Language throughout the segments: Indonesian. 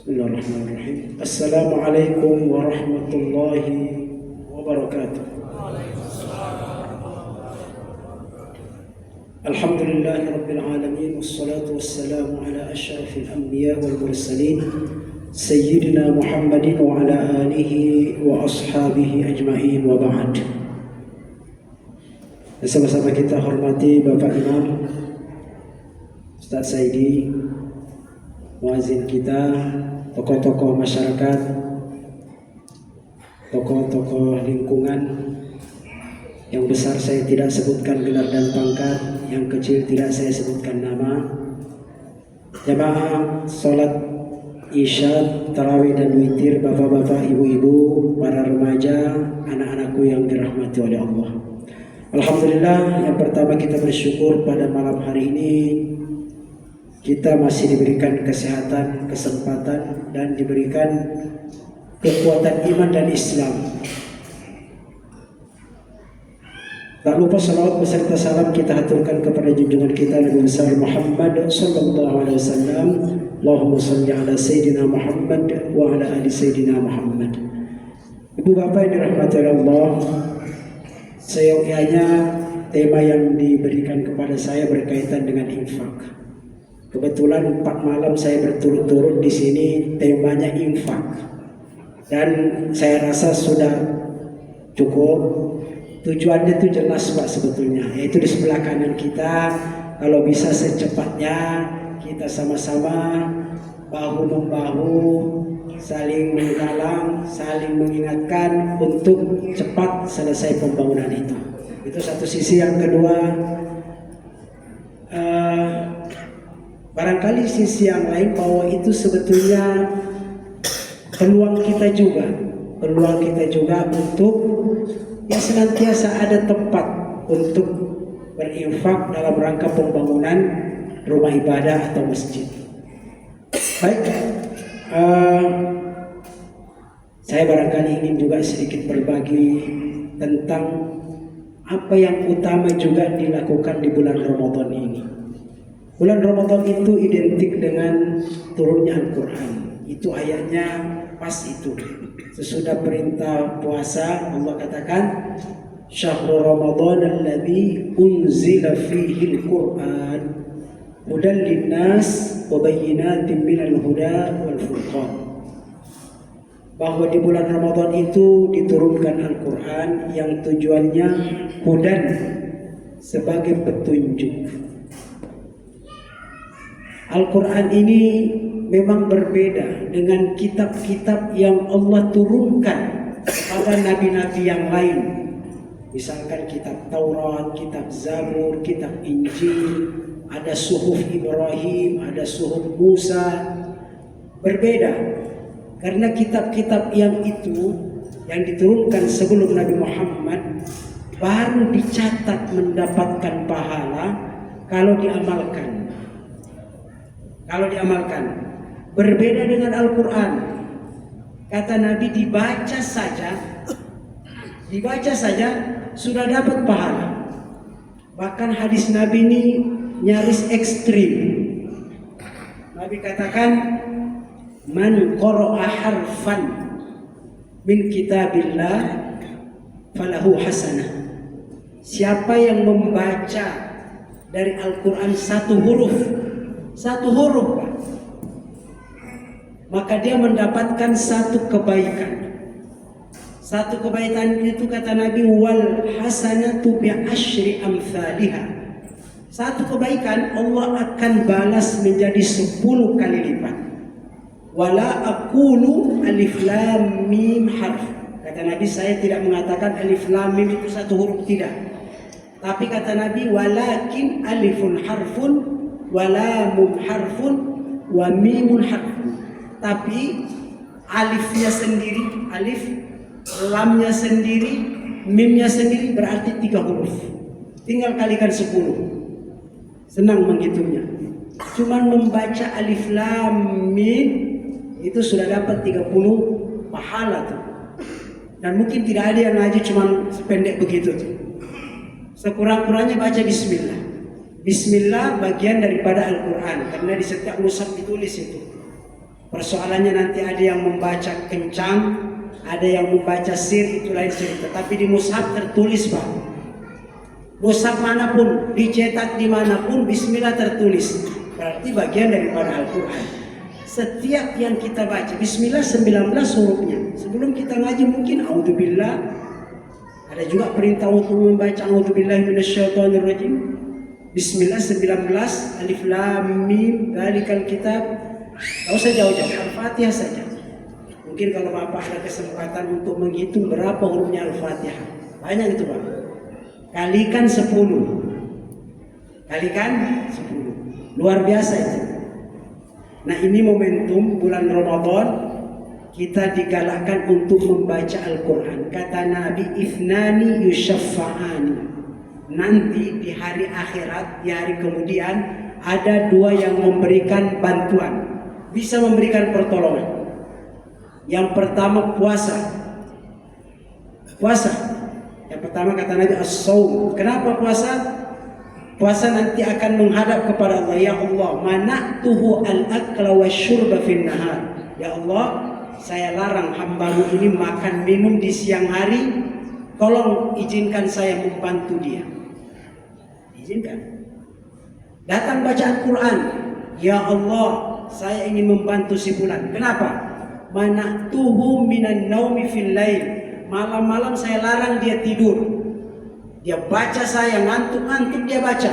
Bismillahirrahmanirrahim. Assalamualaikum warahmatullahi wabarakatuh. Alhamdulillahi rabbil alamin, wassalatu wassalamu ala asyrafil anbiya wal mursalin sayyidina Muhammadin wa ala alihi wa ashabihi ajma'in, wa ba'd. Bersama-sama kita hormati Bapak Imam Ustaz Saidi, muazin kita, tokoh-tokoh masyarakat, tokoh-tokoh lingkungan. Yang besar saya tidak sebutkan gelar dan pangkat, yang kecil tidak saya sebutkan nama. Jamaah sholat isya, tarawih dan witir, bapak-bapak, ibu-ibu, para remaja, anak-anakku yang dirahmati oleh Allah. Alhamdulillah, yang pertama kita bersyukur pada malam hari ini kita masih diberikan kesehatan, kesempatan, dan diberikan kekuatan iman dan Islam. Tak lupa salawat beserta salam kita haturkan kepada junjungan kita Nabi besar Muhammad sallallahu alaihi wasallam. Allahumma shalli ala sayyidina Muhammad wa ala ali sayyidina Muhammad. Ibu bapak yang dirahmati oleh Allah, seyogyanya tema yang diberikan kepada saya berkaitan dengan infak. Kebetulan 4 malam saya berturut-turut di sini, temanya infak. Dan saya rasa sudah cukup. Tujuannya itu jelas Pak sebetulnya, yaitu di sebelah kanan kita. Kalau bisa secepatnya kita sama-sama bahu-membahu, saling menggalang, saling mengingatkan untuk cepat selesai pembangunan itu. Itu satu sisi. Yang kedua, barangkali sisi yang lain bahwa itu sebetulnya peluang kita juga untuk ya senantiasa ada tempat untuk berinfak dalam rangka pembangunan rumah ibadah atau masjid. Baik, saya barangkali ingin juga sedikit berbagi tentang apa yang utama juga dilakukan di bulan Ramadan ini. Bulan Ramadan itu identik dengan turunnya Al-Quran. Itu ayatnya pas itu. Sesudah perintah puasa, Allah katakan Syahrul Ramadan alladzi unzila fihi al-Quran hudan linnas wa bayyinatin minal huda wal furqan. Bahwa di bulan Ramadan itu diturunkan Al-Quran yang tujuannya hudan, sebagai petunjuk. Al-Quran ini memang berbeda dengan kitab-kitab yang Allah turunkan kepada nabi-nabi yang lain. Misalkan kitab Taurat, kitab Zabur, kitab Injil, ada suhuf Ibrahim, ada suhuf Musa. Berbeda karena kitab-kitab yang itu yang diturunkan sebelum Nabi Muhammad baru dicatat mendapatkan pahala kalau diamalkan. Berbeda dengan Al-Quran. Kata Nabi, dibaca saja sudah dapat pahala. Bahkan hadis Nabi ini nyaris ekstrim. Nabi katakan, man qara'a harfan min kitabillah falahu hasanah. Siapa yang membaca dari Al-Quran satu huruf, Pak, maka dia mendapatkan satu kebaikan. Satu kebaikan itu kata Nabi, wal hasanatu bi asyri amsalihha. Satu kebaikan Allah akan balas menjadi 10 kali lipat. Wala aqulu alif lam mim harf. Kata Nabi, saya tidak mengatakan alif lam mim itu satu huruf, tidak. Tapi kata Nabi, walakin alifun harfun wa lamun harfun wa mimun harfun. Tapi alifnya sendiri, alif, lamnya sendiri, mimnya sendiri berarti 3 huruf. Tinggal kalikan 10. Senang menghitungnya. Cuman membaca alif lam mim itu sudah dapat 30 pahala tuh. Dan mungkin tidak ada yang ngaji cuma sependek begitu tuh. Sekurang-kurangnya baca bismillah. Bismillah bagian daripada Al-Quran, karena di setiap mushaf ditulis itu. Persoalannya nanti ada yang membaca kencang, ada yang membaca sir, itu lain cerita. Tapi di mushaf tertulis, Pak. Mushaf manapun, dicetak dimanapun, bismillah tertulis. Berarti bagian daripada Al-Quran. Setiap yang kita baca, bismillah 19 hurufnya. Sebelum kita ngaji mungkin a'udzubillah. Ada juga perintah untuk membaca a'udzubillahi minasyaitonirrajim. Bismillah 19, alif lam mim, dzalikal kitab. Enggak usah jauh-jauh, Al-Fatihah saja. Mungkin kalau Bapak ada kesempatan untuk menghitung berapa hurufnya Al-Fatihah. Banyak itu, Pak. Kalikan 10. Kalikan 10. Luar biasa itu. Nah, ini momentum bulan Ramadan, kita digalakkan untuk membaca Al-Quran. Kata Nabi, "Ithnani yushaffa'ani." Nanti di hari akhirat, di hari kemudian, ada dua yang memberikan bantuan, bisa memberikan pertolongan. Yang pertama puasa. Puasa. Yang pertama kata Nabi as-shaum. Kenapa puasa? Puasa nanti akan menghadap kepada Allah. Ya Allah, mana'tuhu al-akla wa syurba fin nahar. Ya Allah, saya larang hamba-Mu ini makan minum di siang hari. Tolong izinkan saya membantu dia. Izinkan. Datang baca Al-Quran. Ya Allah, saya ingin membantu si fulan. Kenapa? Mana'tuhu minan naumi fil lail. Malam-malam saya larang dia tidur. Dia baca, saya ngantuk-ngantuk dia baca.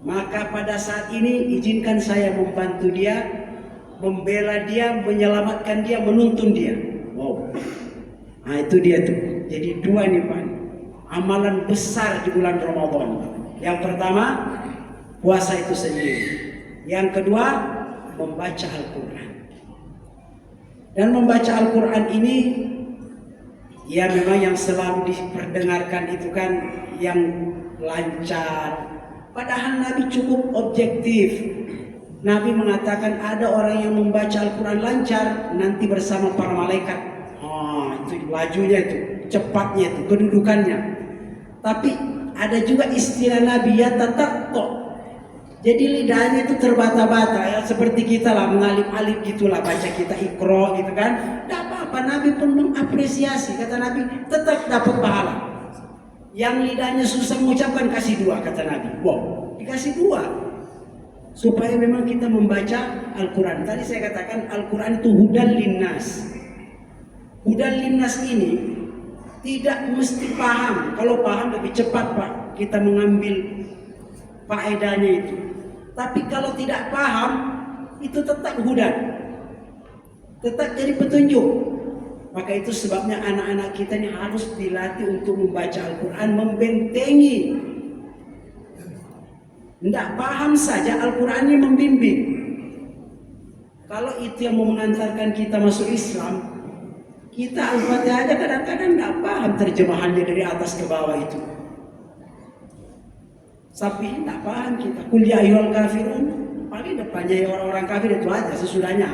Maka pada saat ini izinkan saya membantu dia, membela dia, menyelamatkan dia, menuntun dia. Wow. Nah itu dia tuh. Jadi dua nih Pak, amalan besar di bulan Ramadan. Yang pertama puasa itu sendiri. Yang kedua membaca Al-Quran. Dan membaca Al-Quran ini, ya memang yang selalu diperdengarkan itu kan yang lancar. Padahal Nabi cukup objektif. Nabi mengatakan ada orang yang membaca Al-Quran lancar nanti bersama para malaikat. Itu lajunya itu, cepatnya itu, kedudukannya. Tapi ada juga istilah Nabi ya tatatto. Jadi lidahnya itu terbata-bata ya, seperti kita lah mengalip-alip gitulah baca kita Iqra gitu kan. Tidak apa-apa, Nabi pun mengapresiasi. Kata Nabi tetap dapat pahala. Yang lidahnya susah mengucapkan kasih dua, kata Nabi. Wow, dikasih dua. Supaya memang kita membaca Al-Quran. Tadi saya katakan Al-Quran itu hudan linnas. Hudan linnas ini tidak mesti paham. Kalau paham lebih cepat Pak, kita mengambil faedahnya itu. Tapi kalau tidak paham, itu tetap hudan, tetap jadi petunjuk. Maka itu sebabnya anak-anak kita ini harus dilatih untuk membaca Al-Quran, membentengi. Tidak paham saja, Al-Quran ini membimbing. Kalau itu yang mau mengantarkan kita masuk Islam, kita Al-Fatihah aja kadang-kadang tidak paham terjemahannya dari atas ke bawah itu. Tapi tidak paham kita. Qul ya ayyuhal kafirun, paling depannya ya orang-orang kafir itu aja, sesudahnya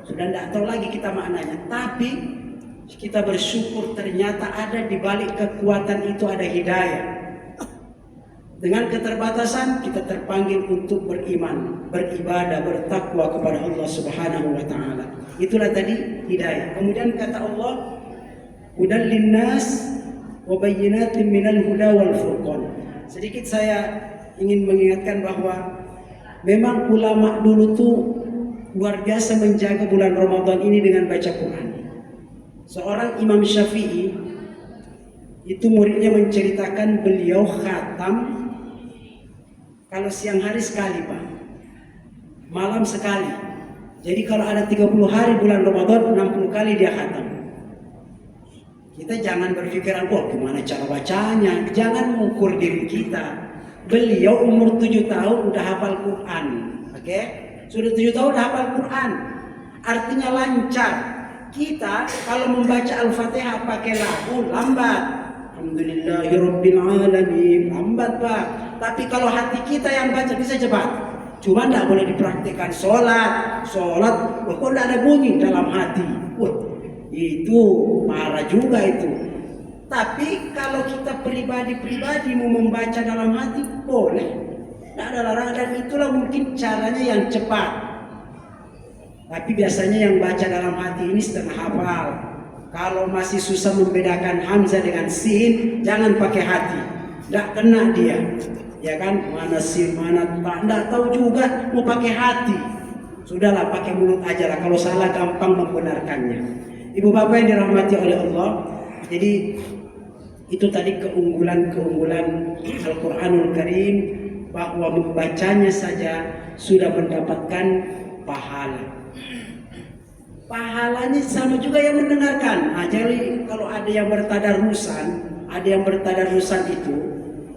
sudah tidak tahu lagi kita maknanya. Tapi kita bersyukur ternyata ada di balik kekuatan itu ada hidayah. Dengan keterbatasan kita terpanggil untuk beriman, beribadah, bertakwa kepada Allah Subhanahu wa taala. Itulah tadi hidayah. Kemudian kata Allah, hudan linnas wa bayyinatin minal huda wal furqan. Sedikit saya ingin mengingatkan bahwa memang ulama dulu tuh luar biasa menjaga bulan Ramadan ini dengan baca Quran. Seorang Imam Syafi'i itu muridnya menceritakan beliau khatam kalau siang hari sekali Pak, malam sekali. Jadi kalau ada 30 hari bulan Ramadan, 60 kali dia khatam. Kita jangan berpikiran, wah gimana cara bacanya. Jangan mengukur diri kita. Beliau umur 7 tahun udah hafal Quran. Oke? Sudah 7 tahun udah hafal Quran. Artinya lancar. Kita kalau membaca Al-Fatihah pakai lagu, lambat. Alhamdulillahirrabbilalamin. Lambat Pak. Tapi kalau hati kita yang baca bisa cepat. Cuma tidak boleh dipraktikkan. Sholat. Kok tidak ada bunyi dalam hati. Wah, Itu parah juga itu. Tapi kalau kita pribadi-pribadi mau membaca dalam hati boleh, tidak ada larangan, dan itulah mungkin caranya yang cepat. Tapi biasanya yang baca dalam hati ini setengah hafal. Kalau masih susah membedakan hamzah dengan sin, jangan pakai hati, tidak kena dia. Ya kan, mana sin mana ta, tidak tahu juga, mau pakai hati. Sudahlah, pakai mulut aja lah. Kalau salah gampang membenarkannya. Ibu bapak yang dirahmati oleh Allah, jadi itu tadi keunggulan Al-Quranul Karim, bahwa membacanya saja sudah mendapatkan pahala. Pahalanya sama juga yang mendengarkan. Nah, jadi kalau ada yang bertadarusan itu,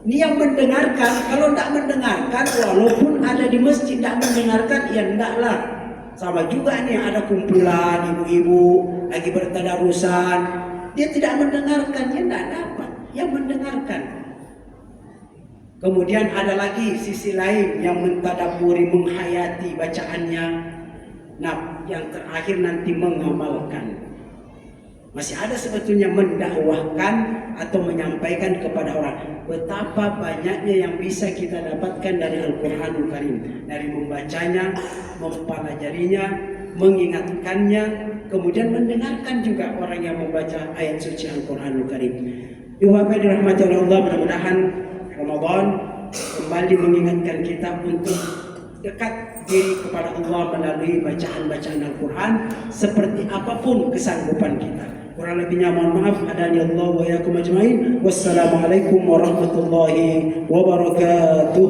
ini yang mendengarkan. Kalau tidak mendengarkan, walaupun ada di masjid tidak mendengarkan, ya tidaklah. Sama juga nih, ada kumpulan ibu-ibu lagi bertadarusan, dia tidak mendengarkan, dia tidak dapat yang mendengarkan. Kemudian ada lagi sisi lain yang mentadaburi, menghayati bacaannya. Nah, yang terakhir nanti mengamalkan. Masih ada sebetulnya mendakwahkan atau menyampaikan kepada orang. Betapa banyaknya yang bisa kita dapatkan dari Al-Quranul Karim, dari membacanya, mempelajarinya, mengingatkannya, kemudian mendengarkan juga orang yang membaca ayat suci Al-Quranul Karim. Ibu bapak dirahmati oleh Allah, mudah-mudahan Ramadan kembali mengingatkan kita untuk dekat diri kepada Allah melalui bacaan-bacaan Al-Quran, seperti apapun kesanggupan kita. Kurang lebihnya mohon maaf. Hadani Allah wa yakum ajmain. Wassalamualaikum warahmatullahi wabarakatuh.